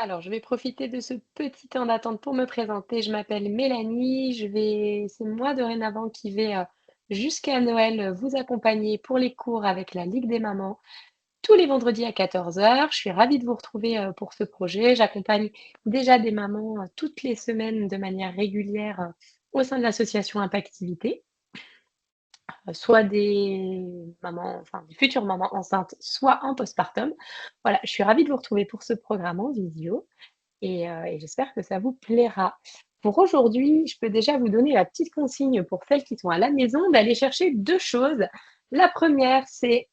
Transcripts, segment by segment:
Alors, je vais profiter de ce petit temps d'attente pour me présenter. Je m'appelle Mélanie. C'est moi dorénavant qui vais jusqu'à Noël vous accompagner pour les cours avec la Ligue des mamans tous les vendredis à 14 heures. Je suis ravie de vous retrouver pour ce projet. J'accompagne déjà des mamans toutes les semaines de manière régulière au sein de l'association Impactivité, soit des mamans, enfin des futures mamans enceintes, soit en postpartum. Voilà, je suis ravie de vous retrouver pour ce programme en visio et j'espère que ça vous plaira. Pour aujourd'hui, je peux déjà vous donner la petite consigne pour celles qui sont à la maison d'aller chercher 2 choses. La première, c'est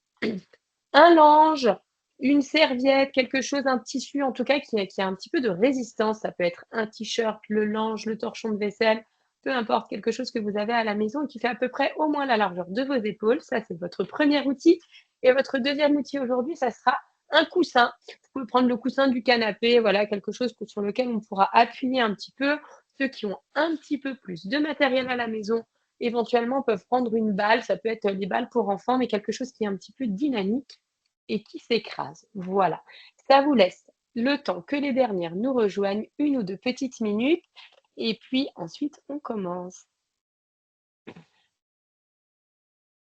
un linge, une serviette, quelque chose, un tissu en tout cas qui a un petit peu de résistance. Ça peut être un t-shirt, le linge, le torchon de vaisselle, peu importe, quelque chose que vous avez à la maison et qui fait à peu près au moins la largeur de vos épaules. Ça, c'est votre premier outil. Et votre deuxième outil aujourd'hui, ça sera un coussin. Vous pouvez prendre le coussin du canapé, voilà, quelque chose sur lequel on pourra appuyer un petit peu. Ceux qui ont un petit peu plus de matériel à la maison, éventuellement peuvent prendre une balle. Ça peut être les balles pour enfants, mais quelque chose qui est un petit peu dynamique et qui s'écrase. Voilà. Ça vous laisse le temps que les dernières nous rejoignent, 1 ou 2 petites minutes, et puis ensuite on commence.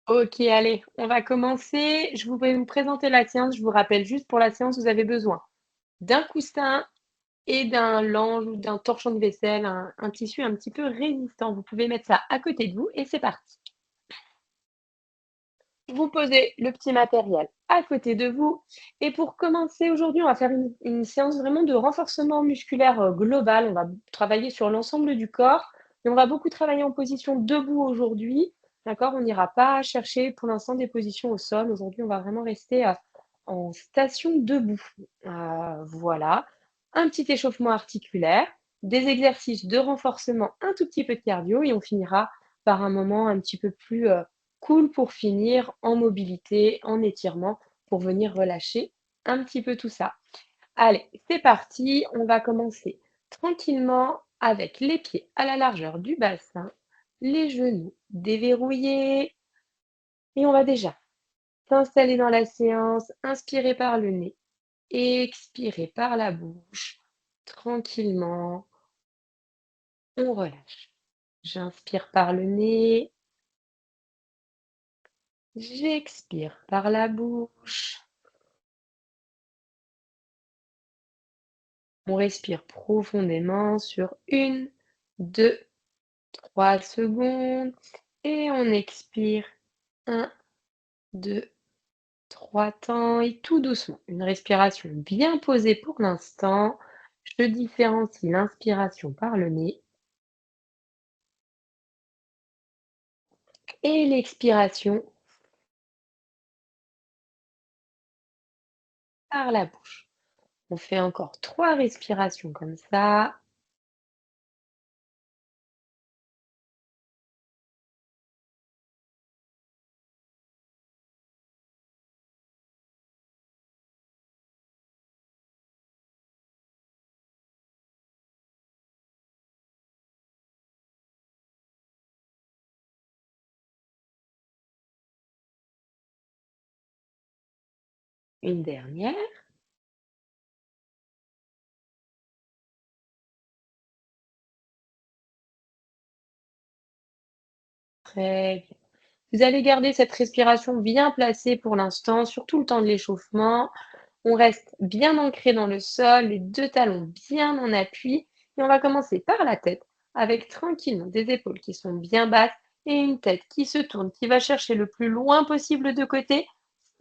Ok, allez, on va commencer. Je vais vous présenter la séance. Je vous rappelle juste pour la séance, vous avez besoin d'un coussin et d'un linge ou d'un torchon de vaisselle, un tissu un petit peu résistant. Vous pouvez mettre ça à côté de vous et c'est parti. Vous posez le petit matériel à côté de vous. Et pour commencer aujourd'hui, on va faire une séance vraiment de renforcement musculaire global. On va travailler sur l'ensemble du corps, mais on va beaucoup travailler en position debout aujourd'hui. D'accord? On n'ira pas chercher pour l'instant des positions au sol. Aujourd'hui, on va vraiment rester en station debout. Voilà. Un petit échauffement articulaire, des exercices de renforcement, un tout petit peu de cardio, et on finira par un moment un petit peu plus cool pour finir en mobilité, en étirement, pour venir relâcher un petit peu tout ça. Allez, c'est parti. On va commencer tranquillement avec les pieds à la largeur du bassin, les genoux déverrouillés. Et on va déjà s'installer dans la séance, inspirer par le nez, expirer par la bouche. Tranquillement, on relâche. J'inspire par le nez, j'expire par la bouche. On respire profondément sur 1, 2, 3 secondes et on expire 1, 2, 3 temps et tout doucement. Une respiration bien posée pour l'instant. Je différencie l'inspiration par le nez et l'expiration par la bouche. On fait encore 3 respirations comme ça. Une dernière. Très bien. Vous allez garder cette respiration bien placée pour l'instant, surtout le temps de l'échauffement. On reste bien ancré dans le sol, les 2 talons bien en appui et on va commencer par la tête avec tranquillement des épaules qui sont bien basses et une tête qui se tourne, qui va chercher le plus loin possible de côté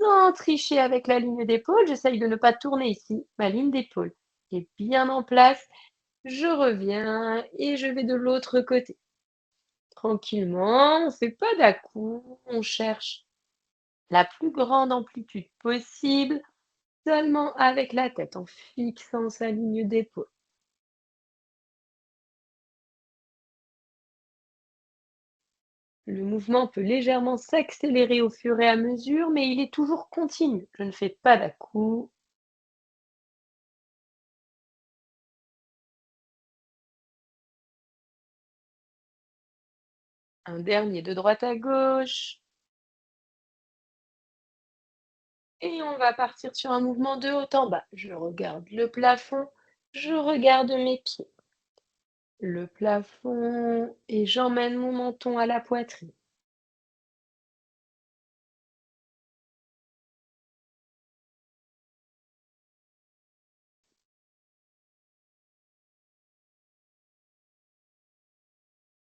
sans tricher avec la ligne d'épaule. J'essaye de ne pas tourner ici. Ma ligne d'épaule est bien en place. Je reviens et je vais de l'autre côté. Tranquillement, on ne fait pas d'à-coups, on cherche la plus grande amplitude possible, seulement avec la tête, en fixant sa ligne d'épaule. Le mouvement peut légèrement s'accélérer au fur et à mesure, mais il est toujours continu. Je ne fais pas d'à-coups. Un dernier de droite à gauche. Et on va partir sur un mouvement de haut en bas. Je regarde le plafond Je regarde mes pieds, le plafond et j'emmène mon menton à la poitrine.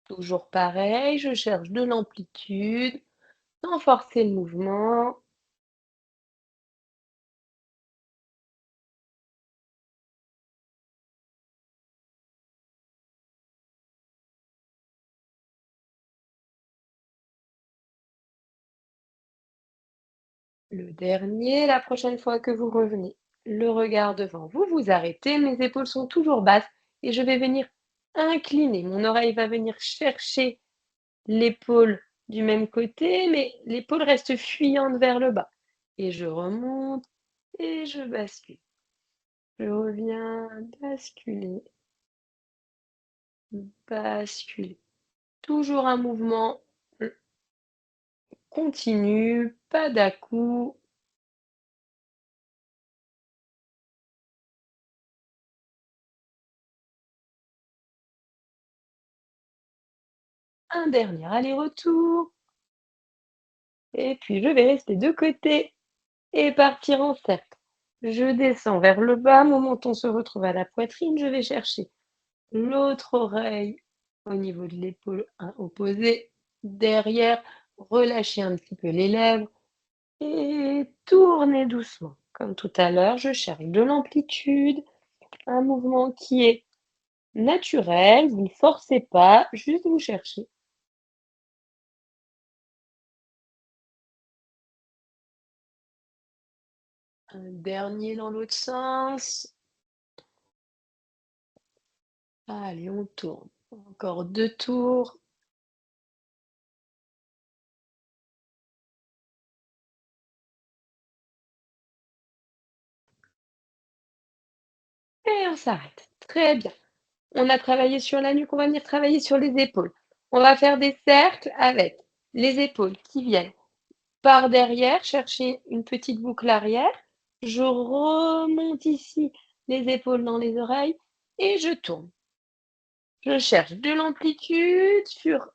Toujours pareil, je cherche de l'amplitude, sans forcer le mouvement. Le dernier, la prochaine fois que vous revenez, le regard devant vous, vous arrêtez, mes épaules sont toujours basses et je vais venir incliner. Mon oreille va venir chercher l'épaule du même côté, mais l'épaule reste fuyante vers le bas. Et je remonte et je bascule. Je reviens basculer, basculer. Toujours un mouvement continu, pas d'à-coups. Un dernier aller-retour. Et puis je vais rester de côté et partir en cercle. Je descends vers le bas, mon menton se retrouve à la poitrine, je vais chercher l'autre oreille au niveau de l'épaule opposée, derrière, relâcher un petit peu les lèvres et tourner doucement. Comme tout à l'heure, je cherche de l'amplitude, un mouvement qui est naturel, vous ne forcez pas, juste vous cherchez. Un dernier dans l'autre sens. Allez, on tourne. Encore 2 tours et on s'arrête. Très bien. On a travaillé sur la nuque, on va venir travailler sur les épaules. On va faire des cercles avec les épaules qui viennent par derrière, chercher une petite boucle arrière. Je remonte ici les épaules dans les oreilles et je tourne. Je cherche de l'amplitude sur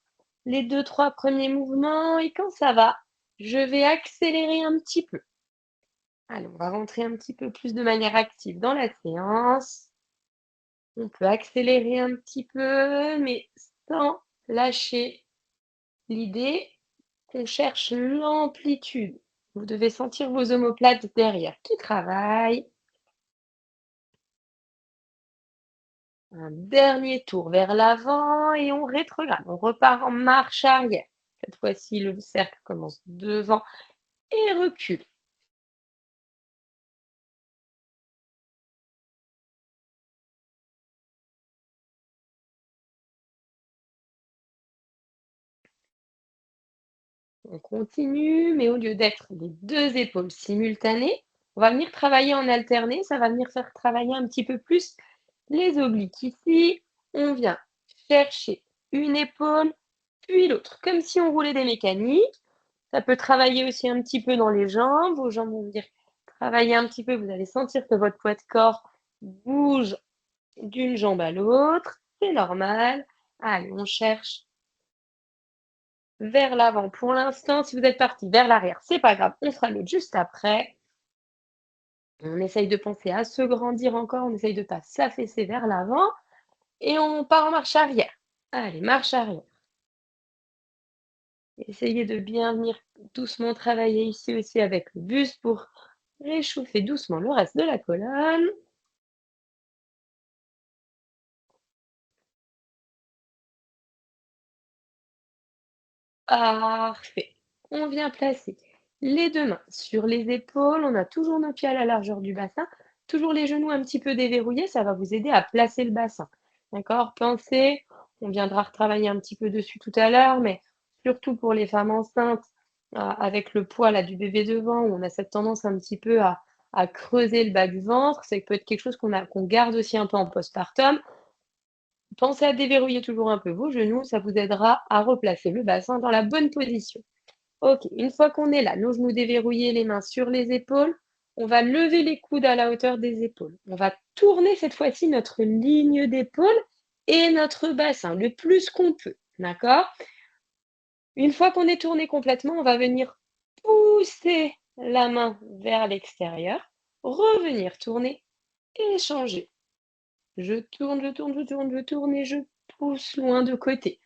les deux, trois premiers mouvements et quand ça va, je vais accélérer un petit peu. Allez, on va rentrer un petit peu plus de manière active dans la séance. On peut accélérer un petit peu, mais sans lâcher l'idée qu'on cherche l'amplitude. Vous devez sentir vos omoplates derrière qui travaillent. Un dernier tour vers l'avant et on rétrograde. On repart en marche arrière. Cette fois-ci, le cercle commence devant et recule. On continue, mais au lieu d'être les deux épaules simultanées, on va venir travailler en alterné. Ça va venir faire travailler un petit peu plus les obliques. Ici, on vient chercher une épaule, puis l'autre, comme si on roulait des mécaniques. Ça peut travailler aussi un petit peu dans les jambes. Vos jambes vont venir travailler un petit peu. Vous allez sentir que votre poids de corps bouge d'une jambe à l'autre. C'est normal. Allez, on cherche vers l'avant pour l'instant. Si vous êtes parti vers l'arrière, c'est pas grave. On fera l'autre juste après. On essaye de penser à se grandir encore. On essaye de pas s'affaisser vers l'avant. Et on part en marche arrière. Allez, marche arrière. Essayez de bien venir doucement travailler ici aussi avec le buste pour réchauffer doucement le reste de la colonne. Parfait. On vient placer les deux mains sur les épaules. On a toujours nos pieds à la largeur du bassin. Toujours les genoux un petit peu déverrouillés. Ça va vous aider à placer le bassin. D'accord? Pensez, on viendra retravailler un petit peu dessus tout à l'heure, mais surtout pour les femmes enceintes, avec le poids là, du bébé devant, où on a cette tendance un petit peu à creuser le bas du ventre. Ça peut être quelque chose qu'on garde aussi un peu en postpartum. Pensez à déverrouiller toujours un peu vos genoux, ça vous aidera à replacer le bassin dans la bonne position. OK, une fois qu'on est là, nos genoux déverrouillés, les mains sur les épaules, On va lever les coudes à la hauteur des épaules. On va tourner cette fois-ci notre ligne d'épaule et notre bassin le plus qu'on peut. D'accord? Une fois qu'on est tourné complètement, on va venir pousser la main vers l'extérieur, revenir tourner et changer. Je tourne, je tourne, je tourne, je tourne et je pousse loin de côté.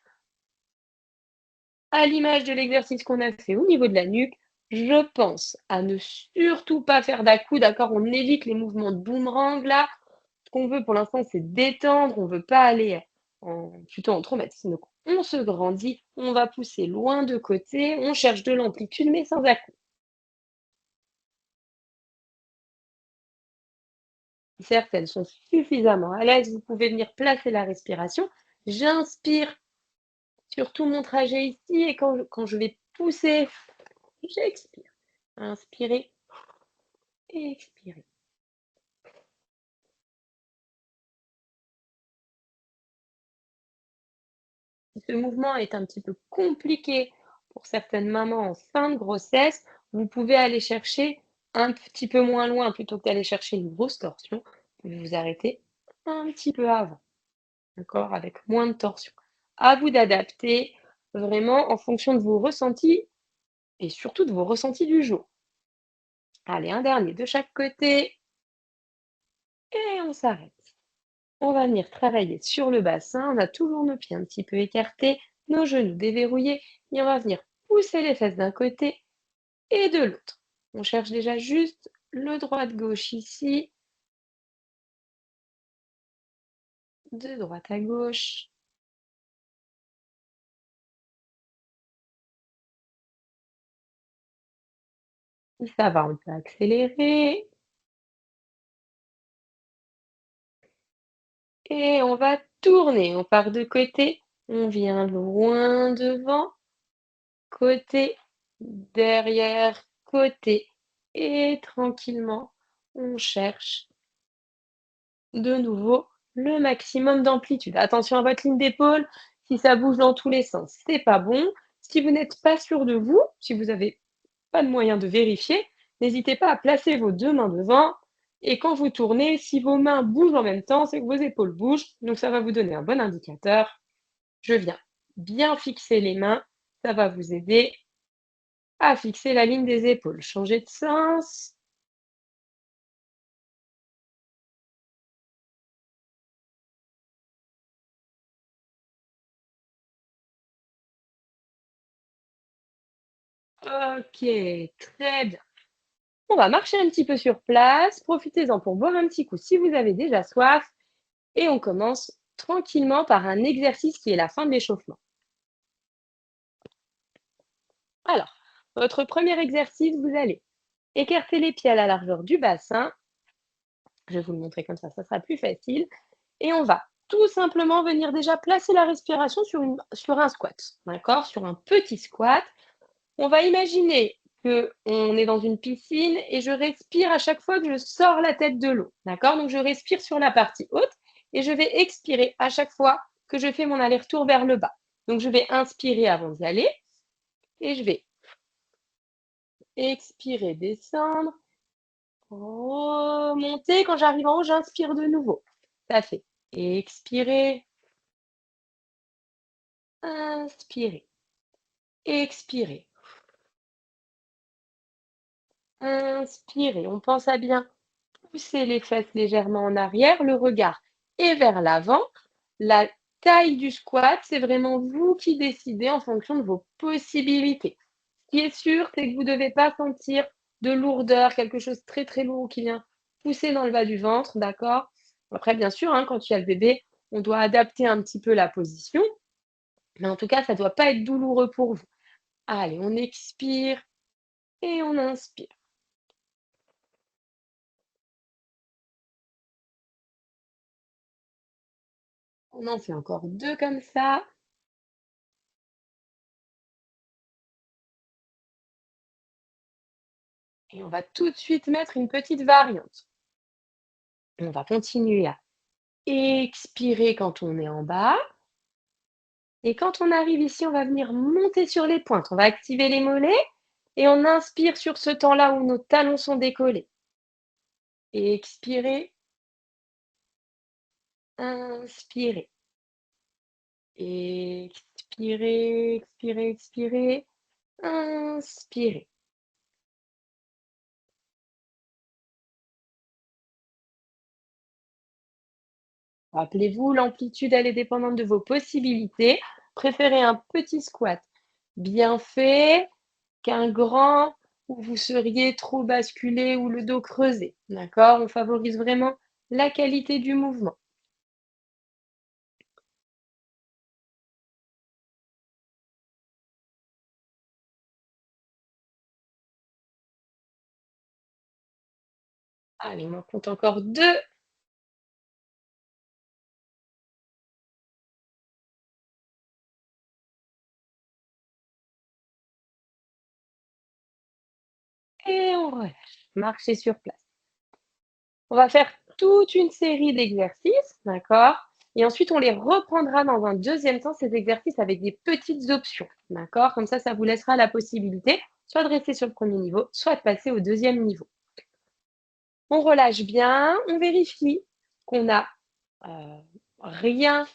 À l'image de l'exercice qu'on a fait au niveau de la nuque, je pense à ne surtout pas faire d'à-coups, d'accord? On évite les mouvements de boomerang là. Ce qu'on veut pour l'instant, c'est détendre, on veut pas aller plutôt en traumatisme. Donc on se grandit, on va pousser loin de côté, on cherche de l'amplitude mais sans à-coups. Si certaines sont suffisamment à l'aise, vous pouvez venir placer la respiration. J'inspire sur tout mon trajet ici et quand je vais pousser, j'expire. Inspirez et expirez. Si ce mouvement est un petit peu compliqué pour certaines mamans en fin de grossesse, vous pouvez aller chercher un petit peu moins loin plutôt que d'aller chercher une grosse torsion. Vous pouvez vous arrêter un petit peu avant, d'accord, avec moins de torsion. À vous d'adapter vraiment en fonction de vos ressentis et surtout de vos ressentis du jour. Allez, un dernier de chaque côté et on s'arrête. On va venir travailler sur le bassin. On a toujours nos pieds un petit peu écartés, nos genoux déverrouillés et on va venir pousser les fesses d'un côté et de l'autre. On cherche déjà juste le droite-gauche ici, de droite à gauche. Si ça va, on peut accélérer et on va tourner. On part de côté, on vient loin devant, côté, derrière, côté et tranquillement, on cherche de nouveau le maximum d'amplitude. Attention à votre ligne d'épaule, si ça bouge dans tous les sens, c'est pas bon. Si vous n'êtes pas sûr de vous, si vous n'avez pas de moyen de vérifier, n'hésitez pas à placer vos 2 mains devant et quand vous tournez, si vos mains bougent en même temps, c'est que vos épaules bougent, donc ça va vous donner un bon indicateur. Je viens bien fixer les mains, ça va vous aider à fixer la ligne des épaules. Changer de sens. OK, très bien. On va marcher un petit peu sur place, profitez-en pour boire un petit coup si vous avez déjà soif et on commence tranquillement par un exercice qui est la fin de l'échauffement. Alors, votre premier exercice, vous allez écarter les pieds à la largeur du bassin. Je vais vous le montrer comme ça sera plus facile. Et on va tout simplement venir déjà placer la respiration sur un squat, d'accord? Sur un petit squat. On va imaginer qu'on est dans une piscine et je respire à chaque fois que je sors la tête de l'eau, d'accord? Donc je respire sur la partie haute et je vais expirer à chaque fois que je fais mon aller-retour vers le bas. Donc je vais inspirer avant d'y aller et je vais expirer, descendre, remonter. Quand j'arrive en haut, j'inspire de nouveau. Ça fait expirer, inspirer, expirer, inspirer. On pense à bien pousser les fesses légèrement en arrière, le regard est vers l'avant. La taille du squat, c'est vraiment vous qui décidez en fonction de vos possibilités. Ce qui est sûr, c'est que vous ne devez pas sentir de lourdeur, quelque chose de très très lourd qui vient pousser dans le bas du ventre, d'accord? Après, bien sûr, hein, quand il y a le bébé, on doit adapter un petit peu la position, mais en tout cas, ça ne doit pas être douloureux pour vous. Allez, on expire et on inspire. On en fait encore deux comme ça. Et on va tout de suite mettre une petite variante. On va continuer à expirer quand on est en bas. Et quand on arrive ici, on va venir monter sur les pointes. On va activer les mollets et on inspire sur ce temps-là où nos talons sont décollés. Expirez, inspirez. Expirez, expirez, expirez, inspirez. Rappelez-vous, l'amplitude, elle est dépendante de vos possibilités. Préférez un petit squat bien fait qu'un grand où vous seriez trop basculé ou le dos creusé. D'accord? On favorise vraiment la qualité du mouvement. Allez, on en compte encore 2 et on relâche. Marchez sur place. On va faire toute une série d'exercices, d'accord? Et ensuite, on les reprendra dans un deuxième temps, ces exercices avec des petites options, d'accord? Comme ça vous laissera la possibilité soit de rester sur le premier niveau, soit de passer au deuxième niveau. On relâche bien, on vérifie qu'on a rien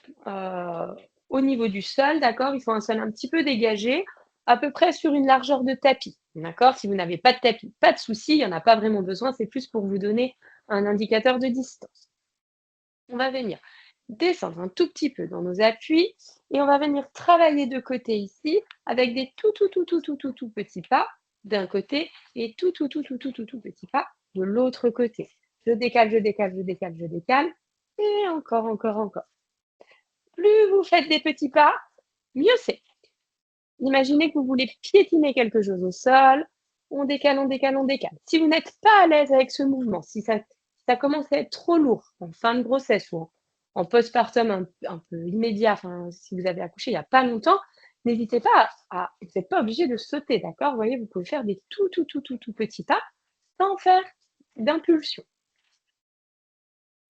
au niveau du sol, d'accord? Il faut un sol un petit peu dégagé, à peu près sur une largeur de tapis, d'accord? Si vous n'avez pas de tapis, pas de souci, il n'y en a pas vraiment besoin, c'est plus pour vous donner un indicateur de distance. On va venir descendre un tout petit peu dans nos appuis et on va venir travailler de côté ici avec des tout petits pas d'un côté et tout petits pas de l'autre côté. Je décale, je décale, je décale, je décale et encore, encore, encore. Plus vous faites des petits pas, mieux c'est. Imaginez que vous voulez piétiner quelque chose au sol. On décale, on décale, on décale. Si vous n'êtes pas à l'aise avec ce mouvement, si ça commence à être trop lourd en fin de grossesse ou en postpartum un peu immédiat, enfin, si vous avez accouché il n'y a pas longtemps, n'hésitez pas vous n'êtes pas obligé de sauter, d'accord? Vous voyez, vous pouvez faire des tout petits pas sans faire d'impulsion.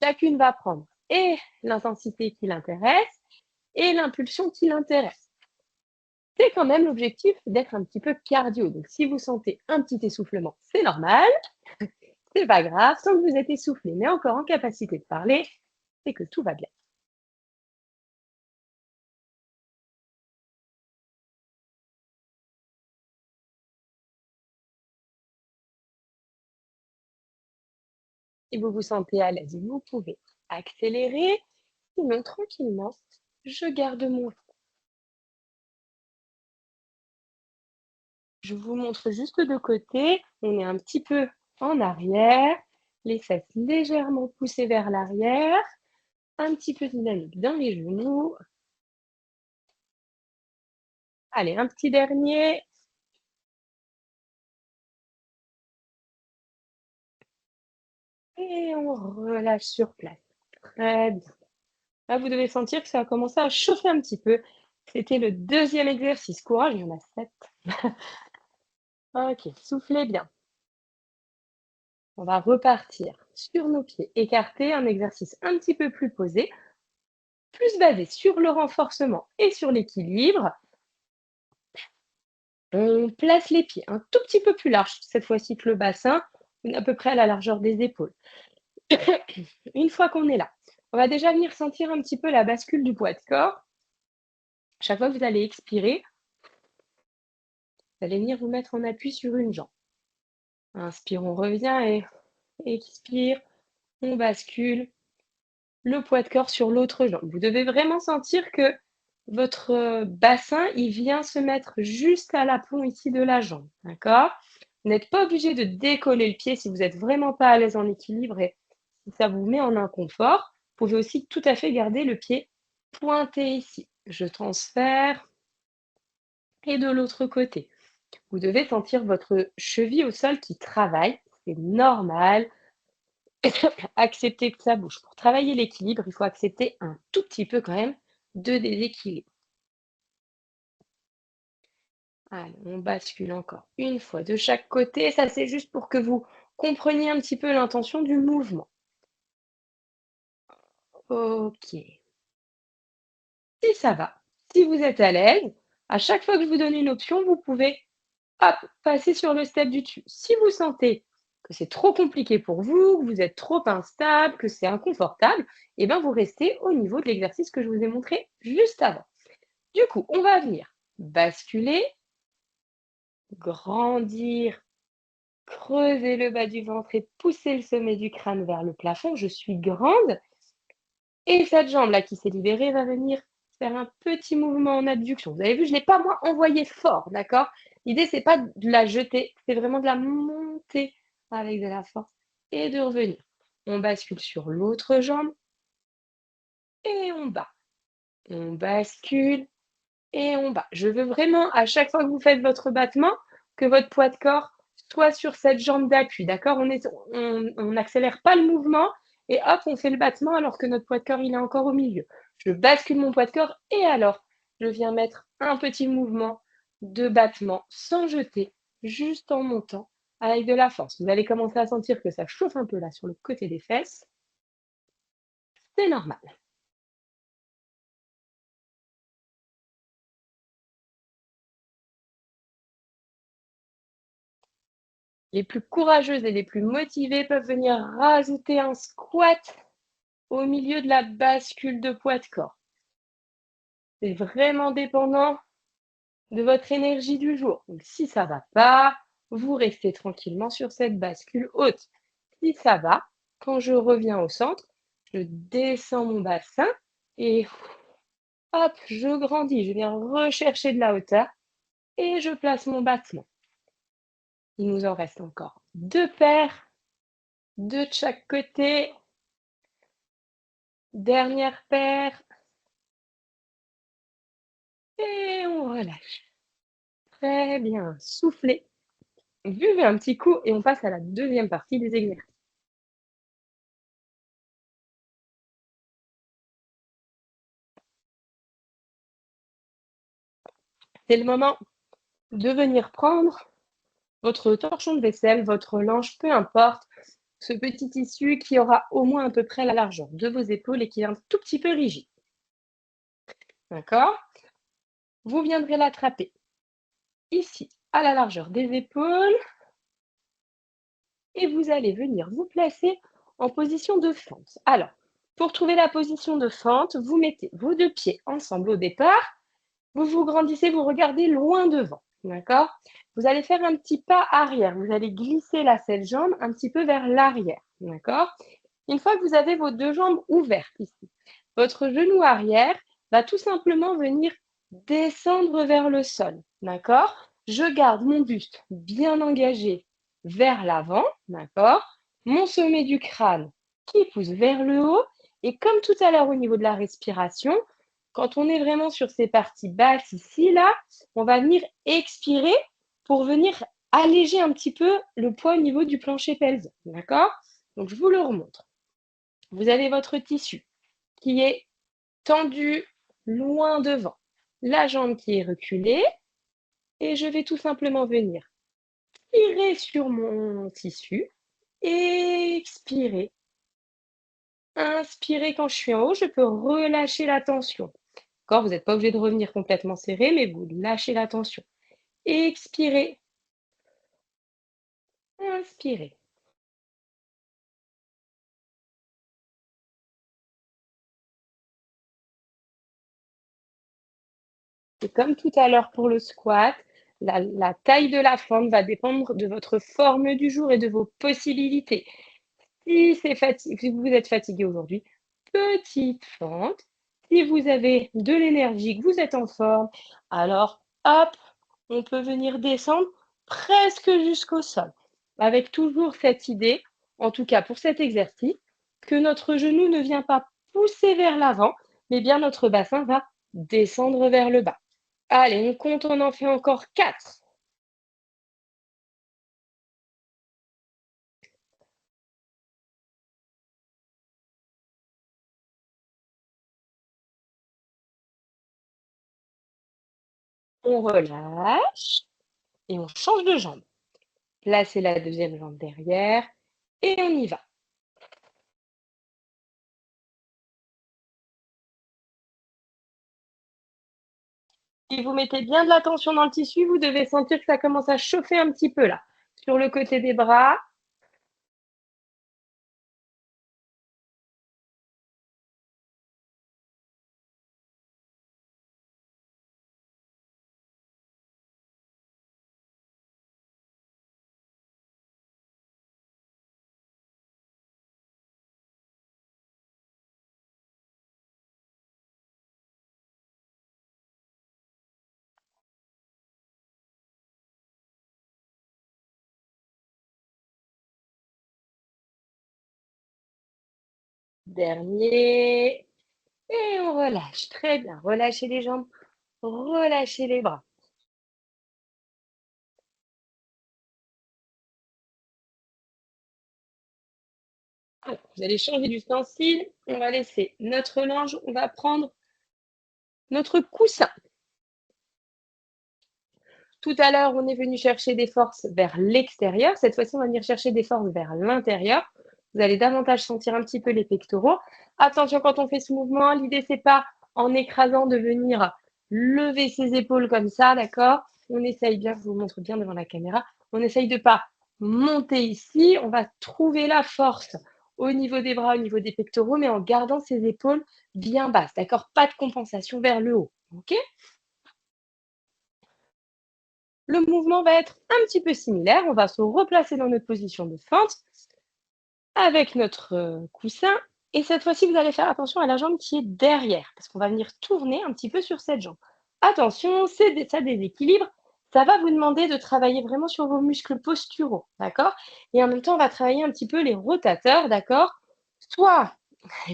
Chacune va prendre et l'intensité qui l'intéresse et l'impulsion qui l'intéresse. C'est quand même l'objectif d'être un petit peu cardio. Donc, si vous sentez un petit essoufflement, c'est normal, c'est pas grave, tant que vous êtes essoufflé, mais encore en capacité de parler, c'est que tout va bien. Si vous vous sentez à l'aise, vous pouvez accélérer, sinon tranquillement, je garde mon. Je vous montre juste de côté, on est un petit peu en arrière, les fesses légèrement poussées vers l'arrière, un petit peu dynamique dans les genoux. Allez, un petit dernier. Et on relâche sur place. Très bien. Là, vous devez sentir que ça a commencé à chauffer un petit peu. C'était le deuxième exercice. Courage, il y en a 7. Ok, soufflez bien. On va repartir sur nos pieds écartés, un exercice un petit peu plus posé, plus basé sur le renforcement et sur l'équilibre. On place les pieds un tout petit peu plus large, cette fois-ci que le bassin, à peu près à la largeur des épaules. Une fois qu'on est là, on va déjà venir sentir un petit peu la bascule du poids de corps. Chaque fois que vous allez expirer, vous allez venir vous mettre en appui sur une jambe. Inspire, on revient et expire, on bascule le poids de corps sur l'autre jambe. Vous devez vraiment sentir que votre bassin, il vient se mettre juste à l'aplomb ici de la jambe, d'accord? Vous n'êtes pas obligé de décoller le pied si vous n'êtes vraiment pas à l'aise en équilibre et si ça vous met en inconfort. Vous pouvez aussi tout à fait garder le pied pointé ici. Je transfère et de l'autre côté. Vous devez sentir votre cheville au sol qui travaille, c'est normal. Accepter que ça bouge. Pour travailler l'équilibre, il faut accepter un tout petit peu quand même de déséquilibre. Allez, on bascule encore une fois de chaque côté. Ça, c'est juste pour que vous compreniez un petit peu l'intention du mouvement. Ok. Si ça va, si vous êtes à l'aise, à chaque fois que je vous donne une option, vous pouvez hop, passer sur le step du dessus. Si vous sentez que c'est trop compliqué pour vous, que vous êtes trop instable, que c'est inconfortable, et bien vous restez au niveau de l'exercice que je vous ai montré juste avant. Du coup, on va venir basculer, grandir, creuser le bas du ventre et pousser le sommet du crâne vers le plafond. Je suis grande. Et cette jambe-là qui s'est libérée va venir faire un petit mouvement en abduction. Vous avez vu, je ne l'ai pas moi envoyé fort, d'accord? L'idée, c'est pas de la jeter, c'est vraiment de la monter avec de la force et de revenir. On bascule sur l'autre jambe et on bat. On bascule et on bat. Je veux vraiment, à chaque fois que vous faites votre battement, que votre poids de corps soit sur cette jambe d'appui, d'accord? On n'accélère pas le mouvement et hop, on fait le battement alors que notre poids de corps, il est encore au milieu. Je bascule mon poids de corps et alors, je viens mettre un petit mouvement de battement sans jeter, juste en montant avec de la force. Vous allez commencer à sentir que ça chauffe un peu là sur le côté des fesses. C'est normal. Les plus courageuses et les plus motivées peuvent venir rajouter un squat au milieu de la bascule de poids de corps. C'est vraiment dépendant de votre énergie du jour. Donc, si ça ne va pas, vous restez tranquillement sur cette bascule haute. Si ça va, quand je reviens au centre, je descends mon bassin et hop, je grandis. Je viens rechercher de la hauteur et je place mon battement. Il nous en reste encore 2 paires, 2 de chaque côté. Dernière paire. Et on relâche. Très bien. Soufflez. Buvez un petit coup et on passe à la deuxième partie des exercices. C'est le moment de venir prendre votre torchon de vaisselle, votre linge, peu importe, ce petit tissu qui aura au moins à peu près la largeur de vos épaules et qui est un tout petit peu rigide. D'accord? Vous viendrez l'attraper ici, à la largeur des épaules, et vous allez venir vous placer en position de fente. Alors, pour trouver la position de fente, vous mettez vos 2 pieds ensemble au départ, vous vous grandissez, vous regardez loin devant, d'accord? Vous allez faire un petit pas arrière, vous allez glisser la selle jambe un petit peu vers l'arrière, d'accord? Une fois que vous avez vos 2 jambes ouvertes ici, votre genou arrière va tout simplement venir descendre vers le sol, d'accord? Je garde mon buste bien engagé vers l'avant, d'accord? Mon sommet du crâne qui pousse vers le haut et comme tout à l'heure au niveau de la respiration, quand on est vraiment sur ces parties basses ici, là, on va venir expirer pour venir alléger un petit peu le poids au niveau du plancher pelvien, d'accord? Donc je vous le remontre. Vous avez votre tissu qui est tendu loin devant, la jambe qui est reculée et je vais tout simplement venir tirer sur mon tissu, expirer. Inspirez quand je suis en haut, je peux relâcher la tension. D'accord? Vous n'êtes pas obligé de revenir complètement serré, mais vous lâchez la tension. Expirez, inspirez. C'est comme tout à l'heure pour le squat, la taille de la fente va dépendre de votre forme du jour et de vos possibilités. Si vous êtes fatigué aujourd'hui, petite fente. Si vous avez de l'énergie, que vous êtes en forme, alors hop, on peut venir descendre presque jusqu'au sol. Avec toujours cette idée, en tout cas pour cet exercice, que notre genou ne vient pas pousser vers l'avant, mais bien notre bassin va descendre vers le bas. Allez, on compte, on en fait encore 4. On relâche et on change de jambe. Placez la deuxième jambe derrière et on y va. Si vous mettez bien de la tension dans le tissu, vous devez sentir que ça commence à chauffer un petit peu là. Sur le côté des bras, Dernier. Et on relâche. Très bien. Relâchez les jambes, relâchez les bras. Alors, vous allez changer d'ustensile. On va laisser notre linge. On va prendre notre coussin. Tout à l'heure, on est venu chercher des forces vers l'extérieur. Cette fois-ci, on va venir chercher des forces vers l'intérieur. Vous allez davantage sentir un petit peu les pectoraux. Attention, quand on fait ce mouvement, l'idée, c'est pas en écrasant de venir lever ses épaules comme ça, d'accord? On essaye bien, je vous montre bien devant la caméra, on essaye de pas monter ici. On va trouver la force au niveau des bras, au niveau des pectoraux, mais en gardant ses épaules bien basses, d'accord? Pas de compensation vers le haut, ok? Le mouvement va être un petit peu similaire. On va se replacer dans notre position de fente avec notre coussin. Et cette fois-ci, vous allez faire attention à la jambe qui est derrière, parce qu'on va venir tourner un petit peu sur cette jambe. Attention, ça déséquilibre. Ça va vous demander de travailler vraiment sur vos muscles posturaux, d'accord? Et en même temps, on va travailler un petit peu les rotateurs, d'accord? Soit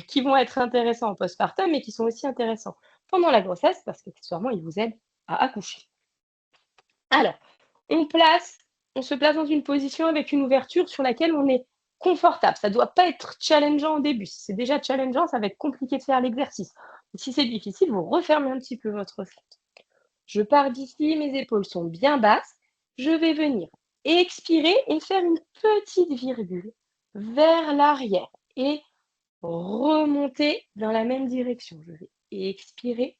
qui vont être intéressants en postpartum, mais qui sont aussi intéressants pendant la grossesse, parce qu'accessoirement, ils vous aident à accoucher. Alors, on place on se place dans une position avec une ouverture sur laquelle on est confortable. Ça ne doit pas être challengeant au début. Si c'est déjà challengeant, ça va être compliqué de faire l'exercice. Si c'est difficile, vous refermez un petit peu votre fente. Je pars d'ici, mes épaules sont bien basses. Je vais venir expirer et faire une petite virgule vers l'arrière et remonter dans la même direction. Je vais expirer,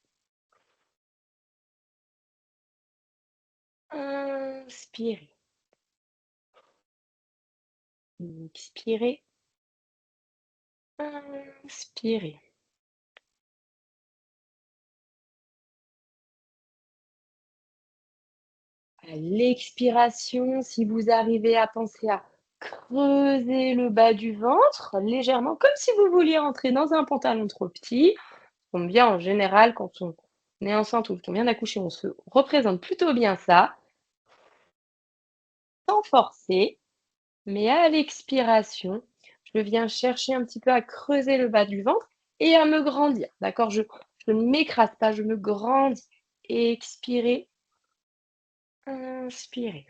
inspirer, expirer, inspirer. À l'expiration, si vous arrivez à penser à creuser le bas du ventre légèrement, comme si vous vouliez rentrer dans un pantalon trop petit. On bien en général, quand on est enceinte ou qu'on vient d'accoucher, on se représente plutôt bien ça, sans forcer, mais à l'expiration, je viens chercher un petit peu à creuser le bas du ventre et à me grandir. D'accord? Je ne m'écrase pas, je me grandis. Expirez, inspirez.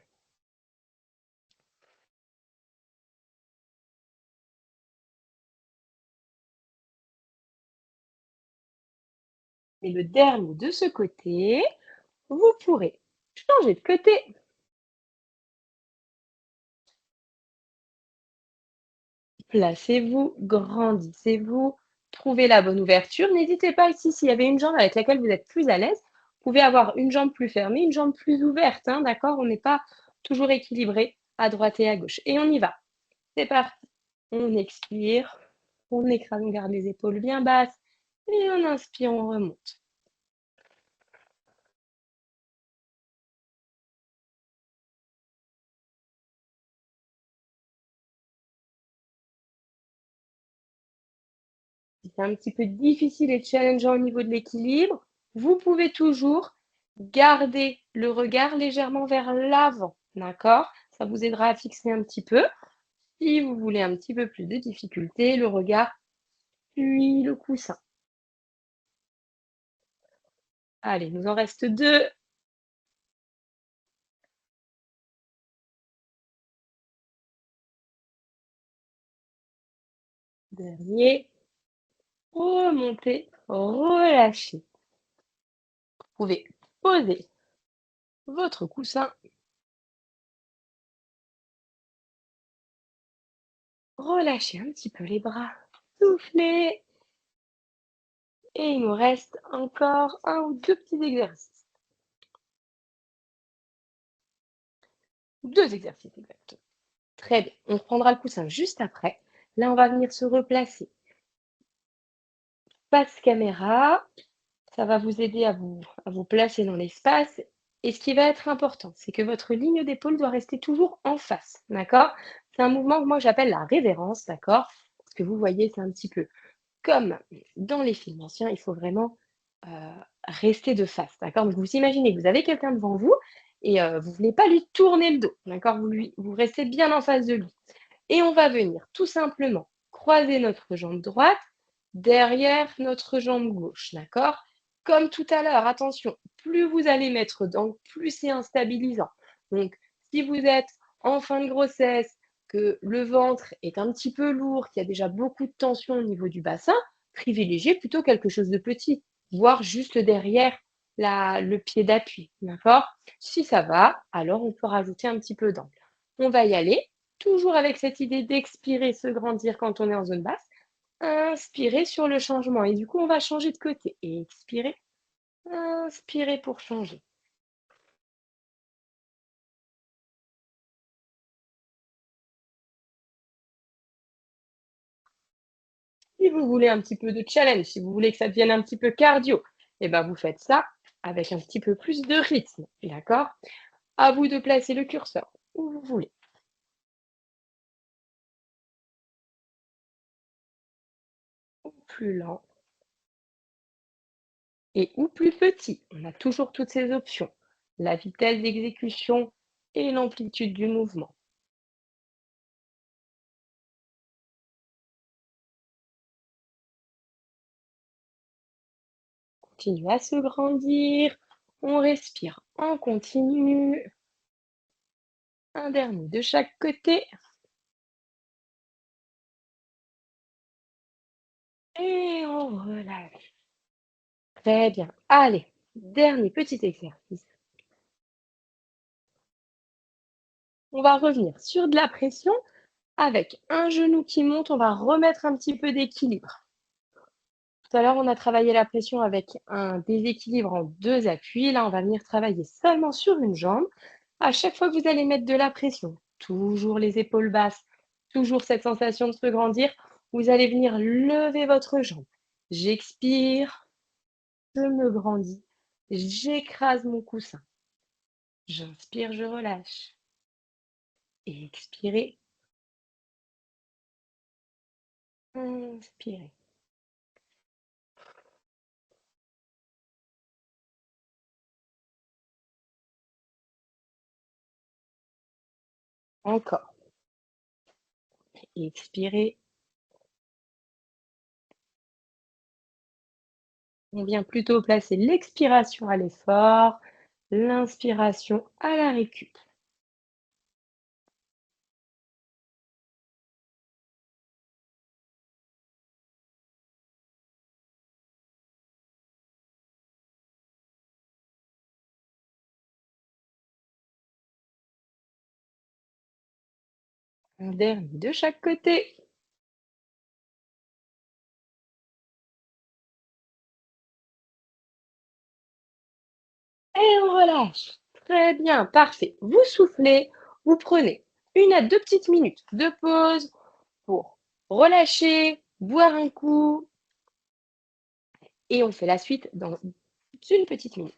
Et le dernier de ce côté, vous pourrez changer de côté, placez-vous, grandissez-vous, trouvez la bonne ouverture. N'hésitez pas ici, s'il y avait une jambe avec laquelle vous êtes plus à l'aise, vous pouvez avoir une jambe plus fermée, une jambe plus ouverte, hein, d'accord? On n'est pas toujours équilibré à droite et à gauche. Et on y va. C'est parti. On expire, on écrase, on garde les épaules bien basses, et on inspire, on remonte. Si c'est un petit peu difficile et challengeant au niveau de l'équilibre, vous pouvez toujours garder le regard légèrement vers l'avant, d'accord? Ça vous aidera à fixer un petit peu. Si vous voulez un petit peu plus de difficulté, le regard puis le coussin. Allez, il nous en reste deux. Dernier. Remontez, relâchez. Vous pouvez poser votre coussin, relâchez un petit peu les bras, soufflez. Et il nous reste encore un ou deux petits exercices. Deux exercices exactement. Très bien. On reprendra le coussin juste après. Là, on va venir se replacer. Face caméra, ça va vous aider à vous placer dans l'espace. Et ce qui va être important, c'est que votre ligne d'épaule doit rester toujours en face. D'accord? C'est un mouvement que moi j'appelle la révérence. D'accord? Ce que vous voyez, c'est un petit peu comme dans les films anciens. Il faut vraiment rester de face. D'accord? Donc vous imaginez que vous avez quelqu'un devant vous et vous ne voulez pas lui tourner le dos. D'accord? Vous restez bien en face de lui. Et on va venir tout simplement croiser notre jambe droite, derrière notre jambe gauche, d'accord? Comme tout à l'heure, attention, plus vous allez mettre d'angle, plus c'est instabilisant. Donc, si vous êtes en fin de grossesse, que le ventre est un petit peu lourd, qu'il y a déjà beaucoup de tension au niveau du bassin, privilégiez plutôt quelque chose de petit, voire juste derrière le pied d'appui, d'accord? Si ça va, alors on peut rajouter un petit peu d'angle. On va y aller, toujours avec cette idée d'expirer, se grandir quand on est en zone basse. Inspirez sur le changement et du coup, on va changer de côté. Et expirez, inspirez pour changer. Si vous voulez un petit peu de challenge, si vous voulez que ça devienne un petit peu cardio, eh ben vous faites ça avec un petit peu plus de rythme, d'accord? À vous de placer le curseur où vous voulez, ou plus lent et ou plus petit. On a toujours toutes ces options, la vitesse d'exécution et l'amplitude du mouvement. Continue à se grandir, on respire en continu. Un dernier de chaque côté et on relâche. Très bien. Allez, dernier petit exercice. On va revenir sur de la pression avec un genou qui monte. On va remettre un petit peu d'équilibre. Tout à l'heure, on a travaillé la pression avec un déséquilibre en deux appuis. Là, on va venir travailler seulement sur une jambe. À chaque fois que vous allez mettre de la pression, toujours les épaules basses, toujours cette sensation de se grandir, vous allez venir lever votre jambe. J'expire, je me grandis, j'écrase mon coussin. J'inspire, je relâche. Et expirez, inspirez. Encore. Expirez. On vient plutôt placer l'expiration à l'effort, l'inspiration à la récup. Un dernier de chaque côté. Et on relâche. Très bien, parfait. Vous soufflez, vous prenez une à deux petites minutes de pause pour relâcher, boire un coup, et on fait la suite dans une petite minute.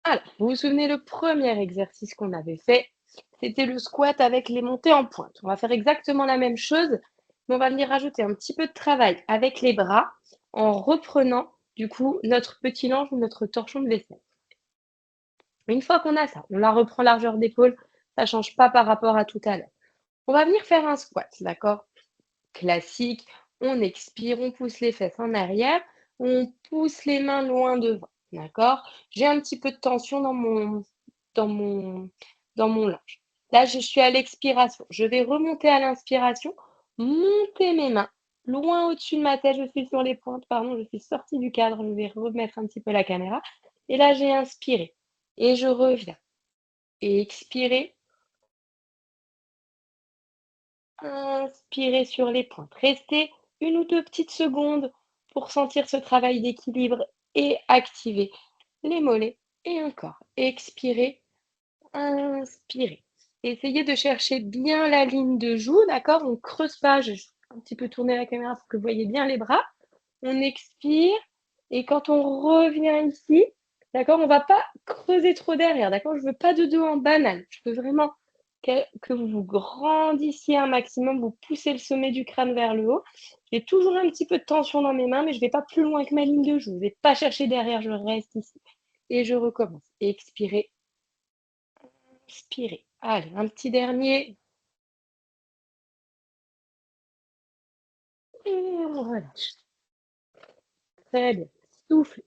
Alors, vous vous souvenez, le premier exercice qu'on avait fait, c'était le squat avec les montées en pointe. On va faire exactement la même chose, mais on va venir rajouter un petit peu de travail avec les bras en reprenant du coup notre petit linge ou notre torchon de vaisselle. Une fois qu'on a ça, on la reprend largeur d'épaule, ça ne change pas par rapport à tout à l'heure. On va venir faire un squat, d'accord? Classique, on expire, on pousse les fesses en arrière, on pousse les mains loin devant, d'accord? J'ai un petit peu de tension dans mon, dans mon linge. Là, je suis à l'expiration. Je vais remonter à l'inspiration, monter mes mains loin au-dessus de ma tête. Je suis sur les pointes, pardon, je suis sortie du cadre. Je vais remettre un petit peu la caméra. Et là, j'ai inspiré. Et je reviens. Et expirer, inspirez sur les pointes. Restez une ou deux petites secondes pour sentir ce travail d'équilibre et activer les mollets. Et encore. Expirez, inspirez. Essayez de chercher bien la ligne de joue, d'accord? On ne creuse pas. Je vais un petit peu tourner la caméra pour que vous voyez bien les bras. On expire. Et quand on revient ici, d'accord, on ne va pas creuser trop derrière, d'accord? Je ne veux pas de dos en banane. Je veux vraiment que vous vous grandissiez un maximum, vous poussez le sommet du crâne vers le haut. J'ai toujours un petit peu de tension dans mes mains, mais je ne vais pas plus loin que ma ligne de joue. Je ne vais pas chercher derrière, je reste ici. Et je recommence. Expirez, inspirez. Allez, un petit dernier. Et on relâche. Très bien. Soufflez.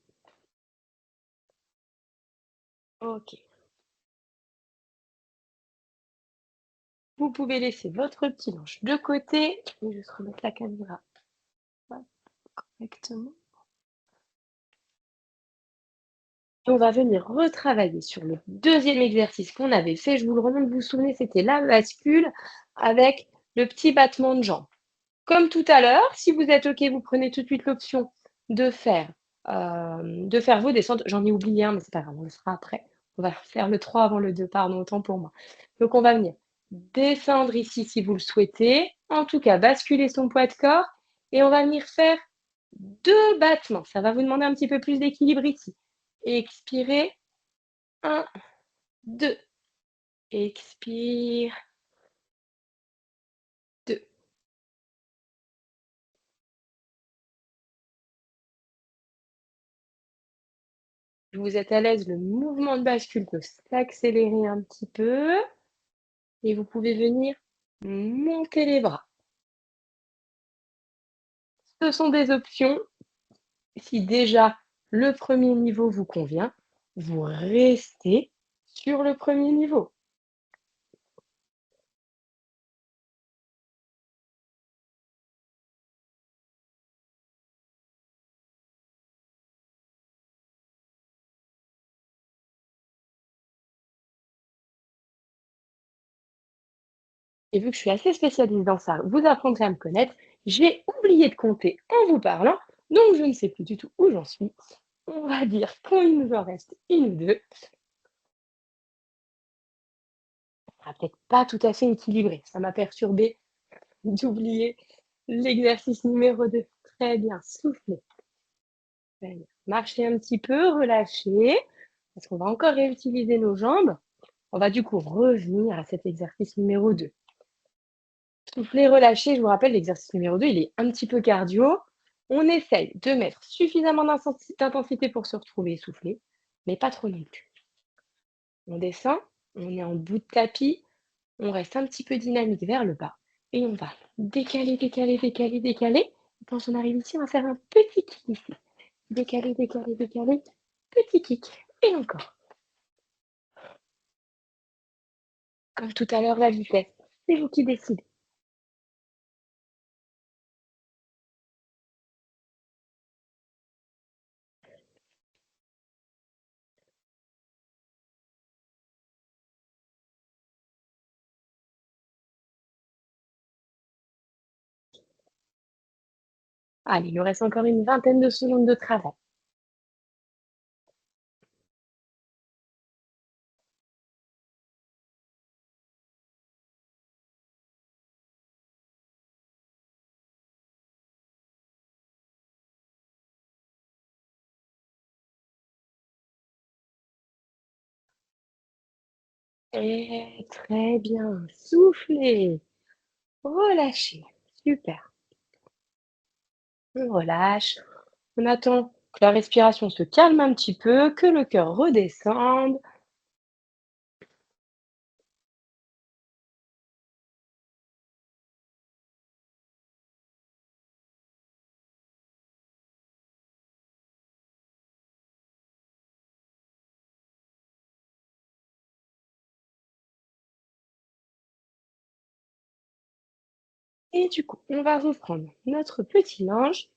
OK. Vous pouvez laisser votre petit manche de côté. Je vais juste remettre la caméra hop, correctement. Et on va venir retravailler sur le deuxième exercice qu'on avait fait. Je vous le remonte, vous vous souvenez, c'était la bascule avec le petit battement de jambes. Comme tout à l'heure, si vous êtes OK, vous prenez tout de suite l'option de faire, vos descentes. J'en ai oublié un, mais c'est pas grave, on le fera après. On va faire le 3 avant le 2, pardon, autant pour moi. Donc on va venir descendre ici si vous le souhaitez, en tout cas basculer son poids de corps et on va venir faire 2 battements. Ça va vous demander un petit peu plus d'équilibre ici. Expirez, 1, 2. Expire, 2. Vous êtes à l'aise, le mouvement de bascule peut s'accélérer un petit peu et vous pouvez venir monter les bras. Ce sont des options. Si déjà le premier niveau vous convient, vous restez sur le premier niveau. Et vu que je suis assez spécialiste dans ça, vous apprendrez à me connaître. J'ai oublié de compter en vous parlant, donc je ne sais plus du tout où j'en suis. On va dire qu'il nous en reste une ou deux. Ça sera peut-être pas tout à fait équilibré. Ça m'a perturbé d'oublier l'exercice numéro 2. Très bien, soufflez. Très bien. Marchez un petit peu, relâchez, parce qu'on va encore réutiliser nos jambes. On va du coup revenir à cet exercice numéro 2. Soufflez, relâchez. Je vous rappelle, l'exercice numéro 2, il est un petit peu cardio. On essaye de mettre suffisamment d'intensité pour se retrouver essoufflé, mais pas trop non plus. On descend, on est en bout de tapis, on reste un petit peu dynamique vers le bas et on va décaler, décaler, décaler, décaler. Quand on arrive ici, on va faire un petit kick ici. Décaler, décaler, décaler, petit kick. Et encore. Comme tout à l'heure, la vitesse. C'est vous qui décidez. Allez, il nous reste encore une vingtaine de secondes de travail. Et très bien. Soufflez. Relâchez. Super. On relâche. On attend que la respiration se calme un petit peu, que le cœur redescende. Et du coup, on va reprendre notre petit linge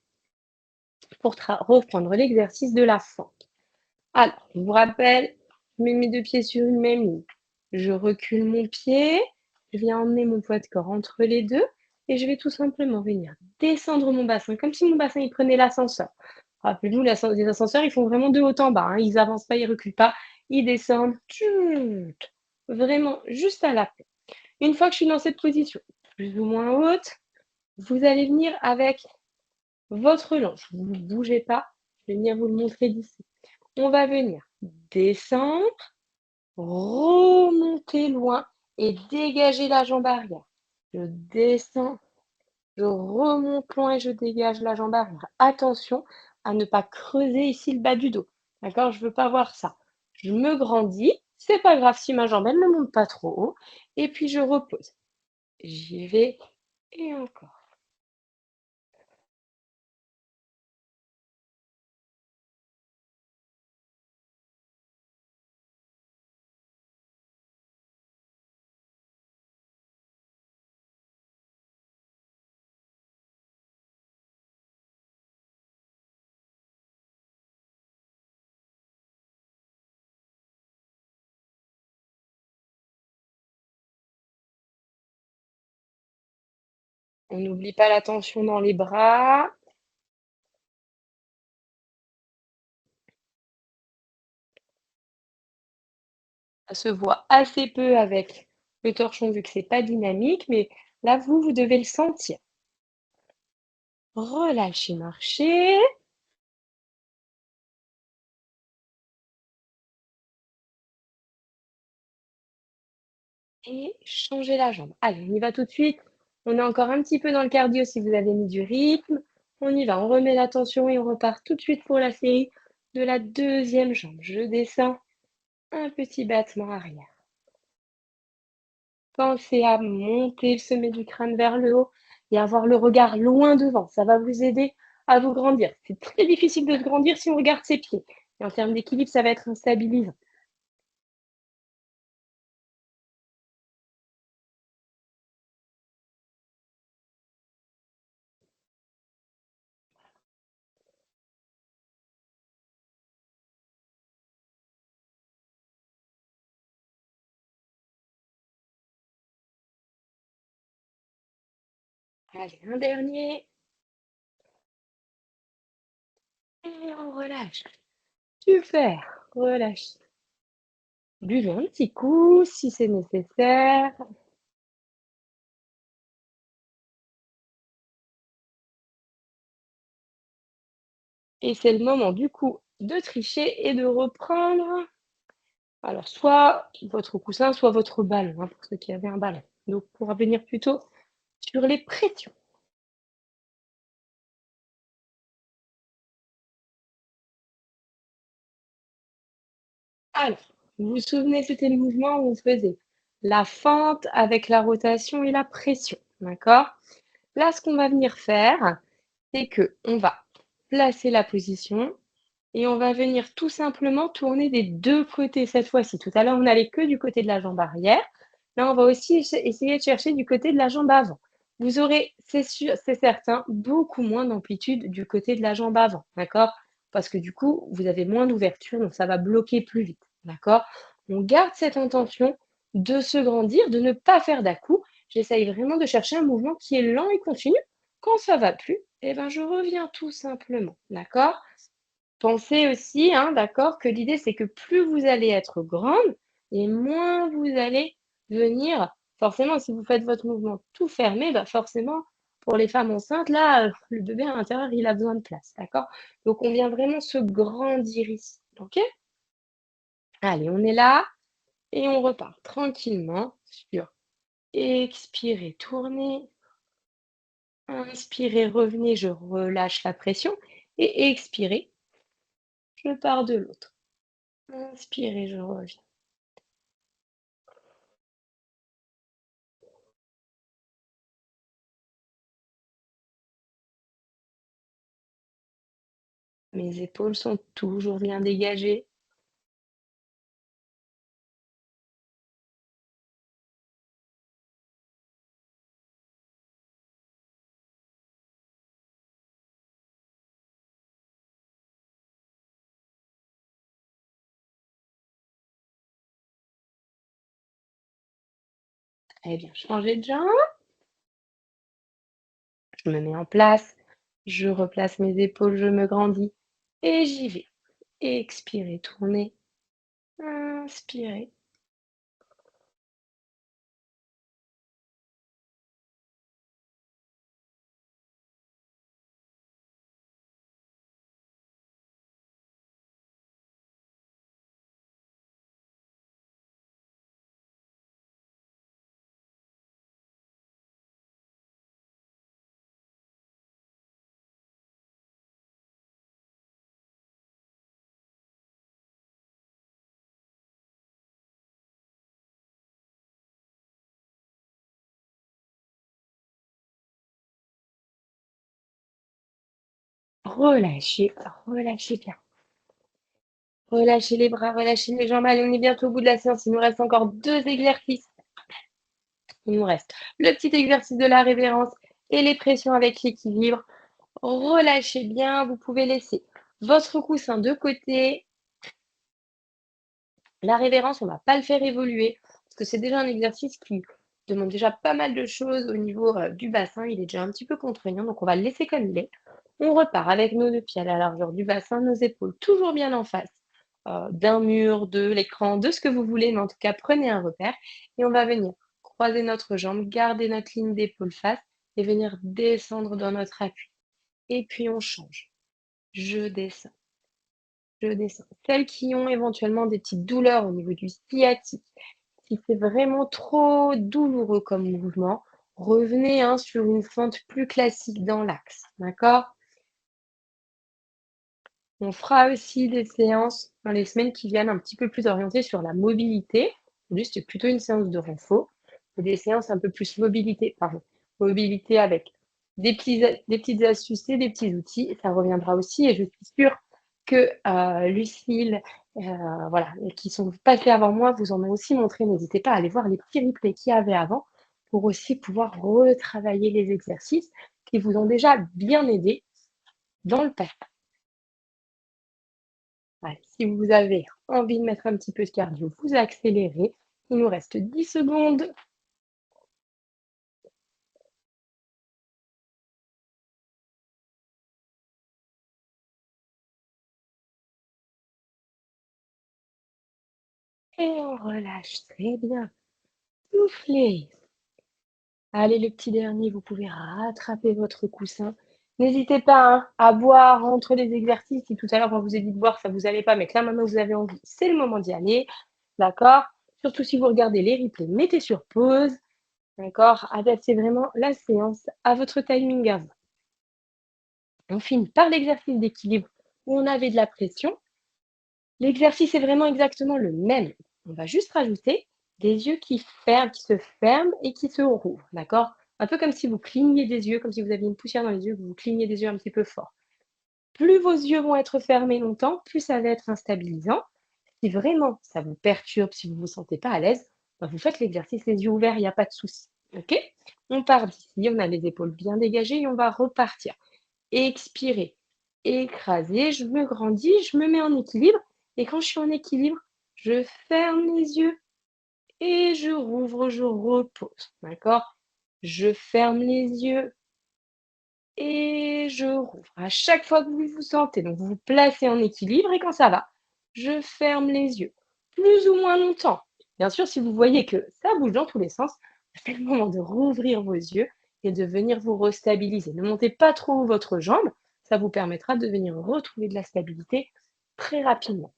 pour reprendre l'exercice de la fente. Alors, je vous rappelle, je mets mes deux pieds sur une même ligne. Je recule mon pied, je viens emmener mon poids de corps entre les deux et je vais tout simplement venir descendre mon bassin, comme si mon bassin il prenait l'ascenseur. Rappelez-vous, les ascenseurs, ils font vraiment de haut en bas, hein. Ils avancent pas, ils reculent pas, ils descendent vraiment juste à la fin. Une fois que je suis dans cette position, plus ou moins haute, vous allez venir avec votre longe. Vous ne bougez pas, je vais venir vous le montrer d'ici. On va venir descendre, remonter loin et dégager la jambe arrière. Je descends, je remonte loin et je dégage la jambe arrière. Attention à ne pas creuser ici le bas du dos. D'accord? Je veux pas voir ça. Je me grandis, c'est pas grave si ma jambe elle ne monte pas trop haut et puis je repose. J'y vais et encore. On n'oublie pas la tension dans les bras. Ça se voit assez peu avec le torchon vu que c'est pas dynamique, mais là, vous devez le sentir. Relâchez, marchez et changez la jambe. Allez, on y va tout de suite. On est encore un petit peu dans le cardio si vous avez mis du rythme. On y va, on remet la tension et on repart tout de suite pour la série de la deuxième jambe. Je descends, un petit battement arrière. Pensez à monter le sommet du crâne vers le haut et avoir le regard loin devant. Ça va vous aider à vous grandir. C'est très difficile de se grandir si on regarde ses pieds. Et en termes d'équilibre, ça va être instabilisant. Allez, un dernier. Et on relâche. Super. Relâche. Buvez un petit coup si c'est nécessaire. Et c'est le moment du coup de tricher et de reprendre. Alors, soit votre coussin, soit votre ballon, hein, pour ceux qui avaient un ballon. Donc, pour revenir plutôt sur les pressions. Alors, vous vous souvenez, c'était le mouvement où on faisait la fente avec la rotation et la pression, d'accord? Là, ce qu'on va venir faire, c'est que on va placer la position et on va venir tout simplement tourner des 2 côtés cette fois-ci. Tout à l'heure, on n'allait que du côté de la jambe arrière. Là, on va aussi essayer de chercher du côté de la jambe avant. Vous aurez, c'est sûr, c'est certain, beaucoup moins d'amplitude du côté de la jambe avant, d'accord? Parce que du coup, vous avez moins d'ouverture, donc ça va bloquer plus vite, d'accord? On garde cette intention de se grandir, de ne pas faire d'à-coups. J'essaye vraiment de chercher un mouvement qui est lent et continu. Quand ça va plus, eh ben, je reviens tout simplement, d'accord? Pensez aussi, hein, d'accord, que l'idée, c'est que plus vous allez être grande et moins vous allez venir. Forcément, si vous faites votre mouvement tout fermé, bah forcément, pour les femmes enceintes, là, le bébé à l'intérieur, il a besoin de place, d'accord? Donc, on vient vraiment se grandir ici, ok? Allez, on est là et on repart tranquillement sur expirez, tournez, inspirez, revenez, je relâche la pression et expirez, je pars de l'autre. Inspirez, je reviens. Mes épaules sont toujours bien dégagées. Très bien, changez de jambe. Je me mets en place. Je replace mes épaules, je me grandis. Et j'y vais. Expirez, tournez. Inspirez. relâchez, relâchez bien. Relâchez les bras, relâchez les jambes. Allez, on est bientôt au bout de la séance. Il nous reste encore 2 exercices. Il nous reste le petit exercice de la révérence et les pressions avec l'équilibre. Relâchez bien. Vous pouvez laisser votre coussin de côté. La révérence, on ne va pas le faire évoluer parce que c'est déjà un exercice qui demande déjà pas mal de choses au niveau du bassin. Il est déjà un petit peu contraignant, donc on va le laisser comme il est. On repart avec nos 2 pieds à la largeur du bassin, nos épaules toujours bien en face d'un mur, de l'écran, de ce que vous voulez, mais en tout cas, prenez un repère et on va venir croiser notre jambe, garder notre ligne d'épaule face et venir descendre dans notre appui. Et puis on change. Je descends. Je descends. Celles qui ont éventuellement des petites douleurs au niveau du sciatique, si c'est vraiment trop douloureux comme mouvement, revenez sur une fente plus classique dans l'axe, d'accord? On fera aussi des séances dans les semaines qui viennent un petit peu plus orientées sur la mobilité. Aujourd'hui, c'était plutôt une séance de renfo. Et des séances un peu plus mobilité, pardon, mobilité avec des petites astuces et des petits outils. Ça reviendra aussi et je suis sûre que Lucille, voilà, qui sont passées avant moi, vous en ont aussi montré. N'hésitez pas à aller voir les petits replays qu'il y avait avant pour aussi pouvoir retravailler les exercices qui vous ont déjà bien aidé dans le passé. Ouais, si vous avez envie de mettre un petit peu de cardio, vous accélérez. Il nous reste 10 secondes. Et on relâche. Très bien. Soufflez. Allez, le petit dernier, vous pouvez rattraper votre coussin. N'hésitez pas à boire entre les exercices. Si tout à l'heure, on vous a dit de boire, ça vous allait pas, mais que là, maintenant, vous avez envie, c'est le moment d'y aller. D'accord? Surtout si vous regardez les replays, mettez sur pause. D'accord? Adaptez vraiment la séance à votre timing à vous. On finit par l'exercice d'équilibre où on avait de la pression. L'exercice est vraiment exactement le même. On va juste rajouter des yeux qui ferment, qui se ferment et qui se rouvrent, d'accord? Un peu comme si vous cligniez des yeux, comme si vous aviez une poussière dans les yeux, que vous clignez des yeux un petit peu fort. Plus vos yeux vont être fermés longtemps, plus ça va être instabilisant. Si vraiment ça vous perturbe, si vous ne vous sentez pas à l'aise, ben vous faites l'exercice les yeux ouverts, il n'y a pas de souci. OK? On part d'ici, on a les épaules bien dégagées et on va repartir. Expirer, écraser, je me grandis, je me mets en équilibre et quand je suis en équilibre, je ferme les yeux et je rouvre, je repose, d'accord? Je ferme les yeux et je rouvre. À chaque fois que vous vous sentez, donc vous vous placez en équilibre et quand ça va, je ferme les yeux, plus ou moins longtemps. Bien sûr, si vous voyez que ça bouge dans tous les sens, c'est le moment de rouvrir vos yeux et de venir vous restabiliser. Ne montez pas trop votre jambe, ça vous permettra de venir retrouver de la stabilité très rapidement.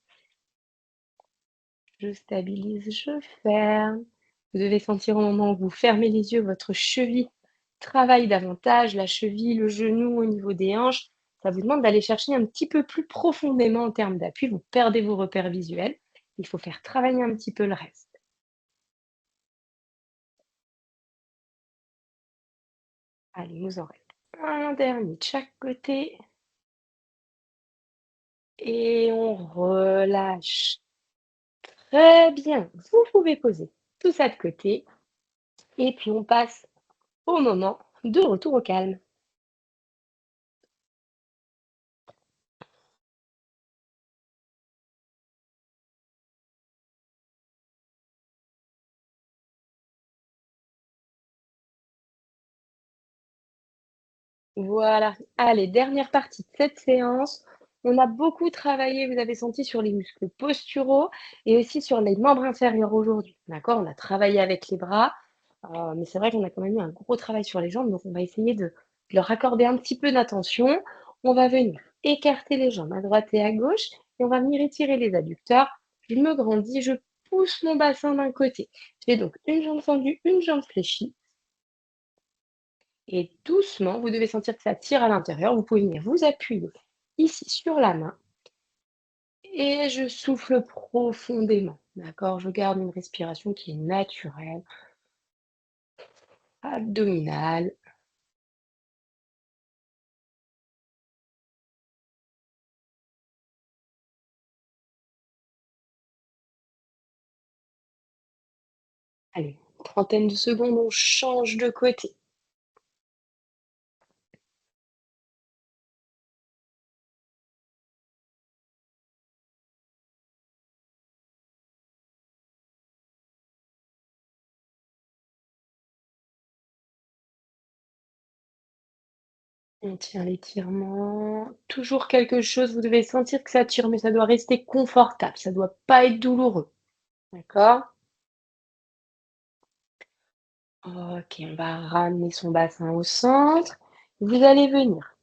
Je stabilise, je ferme. Vous devez sentir au moment où vous fermez les yeux, votre cheville travaille davantage, la cheville, le genou au niveau des hanches. Ça vous demande d'aller chercher un petit peu plus profondément en termes d'appui. Vous perdez vos repères visuels. Il faut faire travailler un petit peu le reste. Allez, il nous en reste un dernier de chaque côté. Et on relâche. Très bien. Vous pouvez poser tout ça de côté. Et puis on passe au moment de retour au calme. Voilà. Allez, dernière partie de cette séance. On a beaucoup travaillé, vous avez senti, sur les muscles posturaux et aussi sur les membres inférieurs aujourd'hui. D'accord? On a travaillé avec les bras, mais c'est vrai qu'on a quand même eu un gros travail sur les jambes, donc on va essayer de leur accorder un petit peu d'attention. On va venir écarter les jambes à droite et à gauche et on va venir étirer les adducteurs. Je me grandis, je pousse mon bassin d'un côté. J'ai donc une jambe tendue, une jambe fléchie. Et doucement, vous devez sentir que ça tire à l'intérieur. Vous pouvez venir vous appuyer ici sur la main et je souffle profondément. D'accord? Je garde une respiration qui est naturelle, abdominale. trentaine de secondes, on change de côté. On tient l'étirement. Toujours quelque chose, vous devez sentir que ça tire, mais ça doit rester confortable, ça doit pas être douloureux. D'accord? OK, on va ramener son bassin au centre. Vous allez venir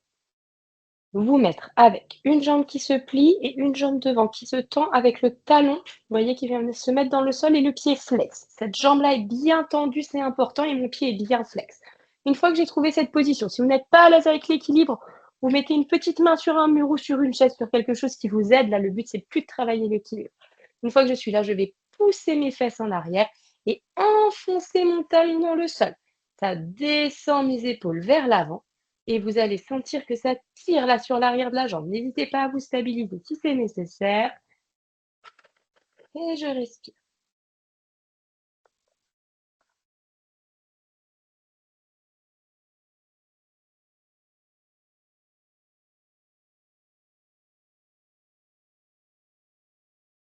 vous mettre avec une jambe qui se plie et une jambe devant qui se tend avec le talon, vous voyez, qui vient se mettre dans le sol et le pied flex. Cette jambe-là est bien tendue, c'est important, et mon pied est bien flex. Une fois que j'ai trouvé cette position, si vous n'êtes pas à l'aise avec l'équilibre, vous mettez une petite main sur un mur ou sur une chaise, sur quelque chose qui vous aide. Là, le but, c'est plus de travailler l'équilibre. Une fois que je suis là, je vais pousser mes fesses en arrière et enfoncer mon talon dans le sol. Ça descend mes épaules vers l'avant et vous allez sentir que ça tire là sur l'arrière de la jambe. N'hésitez pas à vous stabiliser si c'est nécessaire. Et je respire.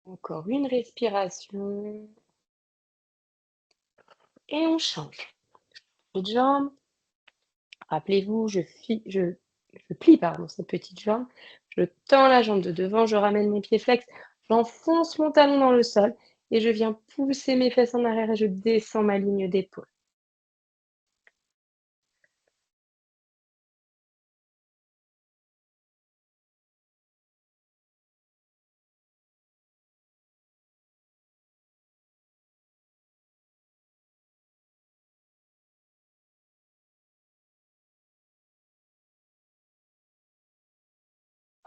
Encore une respiration. Et on change. Petite jambe. Rappelez-vous, je plie pardon, cette petite jambe. Je tends la jambe de devant, je ramène mes pieds flex. J'enfonce mon talon dans le sol et je viens pousser mes fesses en arrière et je descends ma ligne d'épaule.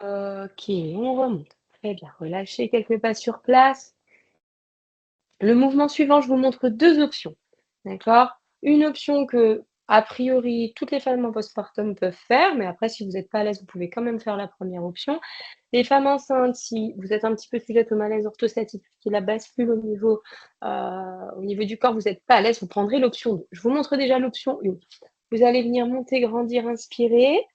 OK, on remonte. Très bien. Relâchez quelques pas sur place. Le mouvement suivant, je vous montre 2 options. D'accord? Une option que, a priori, toutes les femmes en postpartum peuvent faire, mais après, si vous n'êtes pas à l'aise, vous pouvez quand même faire la première option. Les femmes enceintes, si vous êtes un petit peu sujette au malaise orthostatique, qui est la bascule au niveau du corps, vous n'êtes pas à l'aise, vous prendrez l'option 2. Je vous montre déjà l'option 1. Vous allez venir monter, grandir, inspirer,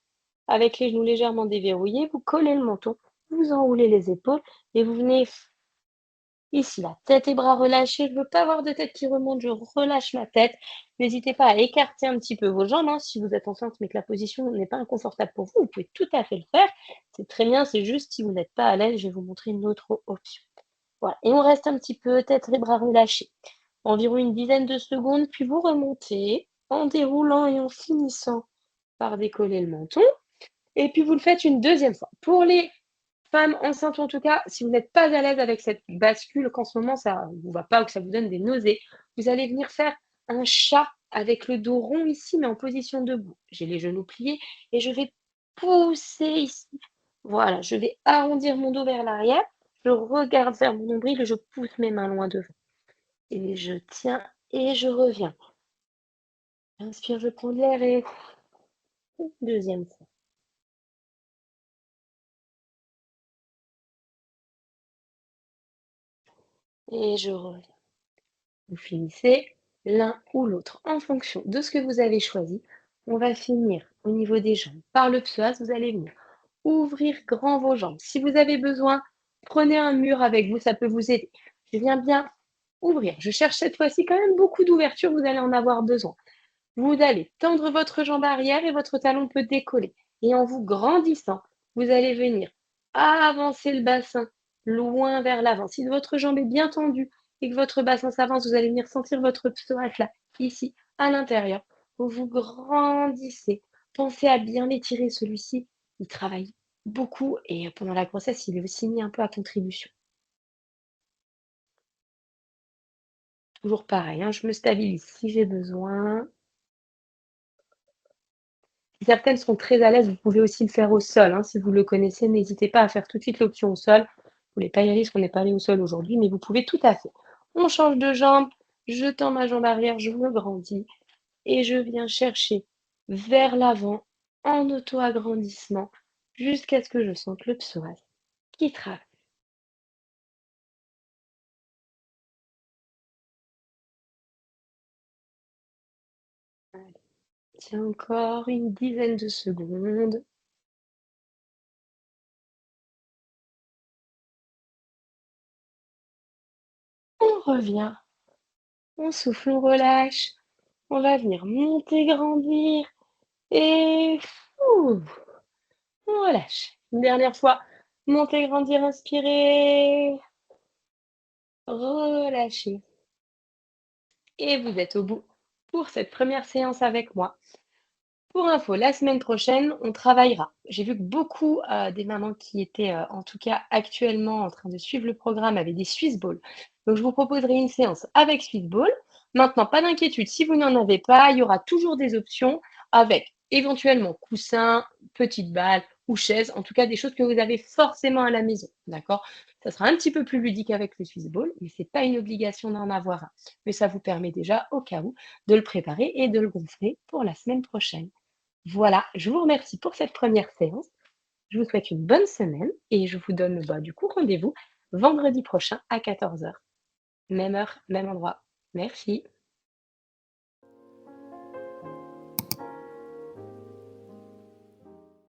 avec les genoux légèrement déverrouillés, vous collez le menton, vous enroulez les épaules et vous venez ici, la tête et bras relâchés. Je ne veux pas avoir de tête qui remonte, je relâche ma tête. N'hésitez pas à écarter un petit peu vos jambes, hein, si vous êtes enceinte mais que la position n'est pas inconfortable pour vous, vous pouvez tout à fait le faire. C'est très bien, c'est juste si vous n'êtes pas à l'aise, je vais vous montrer une autre option. Voilà, et on reste un petit peu, tête et bras relâchés. Environ une dizaine de secondes, puis vous remontez en déroulant et en finissant par décoller le menton. Et puis vous le faites une deuxième fois. Pour les femmes enceintes, en tout cas, si vous n'êtes pas à l'aise avec cette bascule, qu'en ce moment ça ne vous va pas ou que ça vous donne des nausées, vous allez venir faire un chat avec le dos rond ici, mais en position debout. J'ai les genoux pliés et je vais pousser ici. Voilà, je vais arrondir mon dos vers l'arrière, je regarde vers mon nombril et je pousse mes mains loin devant. Et je tiens et je reviens. Inspire, je prends de l'air et deuxième fois. Et je reviens. Vous finissez l'un ou l'autre en fonction de ce que vous avez choisi. On va finir au niveau des jambes par le psoas. Vous allez venir ouvrir grand vos jambes. Si vous avez besoin, prenez un mur avec vous, ça peut vous aider. Je viens bien ouvrir. Je cherche cette fois-ci quand même beaucoup d'ouverture, vous allez en avoir besoin. Vous allez tendre votre jambe arrière et votre talon peut décoller. Et en vous grandissant, vous allez venir avancer le bassin loin vers l'avant. Si votre jambe est bien tendue et que votre bassin s'avance, vous allez venir sentir votre psoas là, ici, à l'intérieur. Vous vous grandissez. Pensez à bien l'étirer, celui-ci. Il travaille beaucoup et pendant la grossesse, il est aussi mis un peu à contribution. Toujours pareil, hein, je me stabilise si j'ai besoin. Si certaines sont très à l'aise, vous pouvez aussi le faire au sol, hein, si vous le connaissez, n'hésitez pas à faire tout de suite l'option au sol. Vous voulez pas y aller parce qu'on n'est pas allé au sol aujourd'hui, mais vous pouvez tout à fait. On change de jambe, je tends ma jambe arrière, je me grandis et je viens chercher vers l'avant en auto-agrandissement jusqu'à ce que je sente le psoas qui travaille. Tiens encore une dizaine de secondes. On revient, on souffle, on relâche. On va venir monter, grandir et ouh, on relâche. Une dernière fois, monter, grandir, inspirer, relâcher. Et vous êtes au bout pour cette première séance avec moi. Pour info, la semaine prochaine, on travaillera. J'ai vu que beaucoup des mamans qui étaient, en tout cas actuellement en train de suivre le programme avaient des Swiss Ball. Donc je vous proposerai une séance avec Swiss Ball. Maintenant, pas d'inquiétude, si vous n'en avez pas, il y aura toujours des options avec éventuellement coussin, petite balle ou chaise, en tout cas des choses que vous avez forcément à la maison, d'accord? Ça sera un petit peu plus ludique avec le Swiss Ball, mais c'est pas une obligation d'en avoir un. Mais ça vous permet déjà, au cas où, de le préparer et de le gonfler pour la semaine prochaine. Voilà, je vous remercie pour cette première séance. Je vous souhaite une bonne semaine et je vous donne bah, du coup rendez-vous vendredi prochain à 14 heures. Même heure, même endroit. Merci.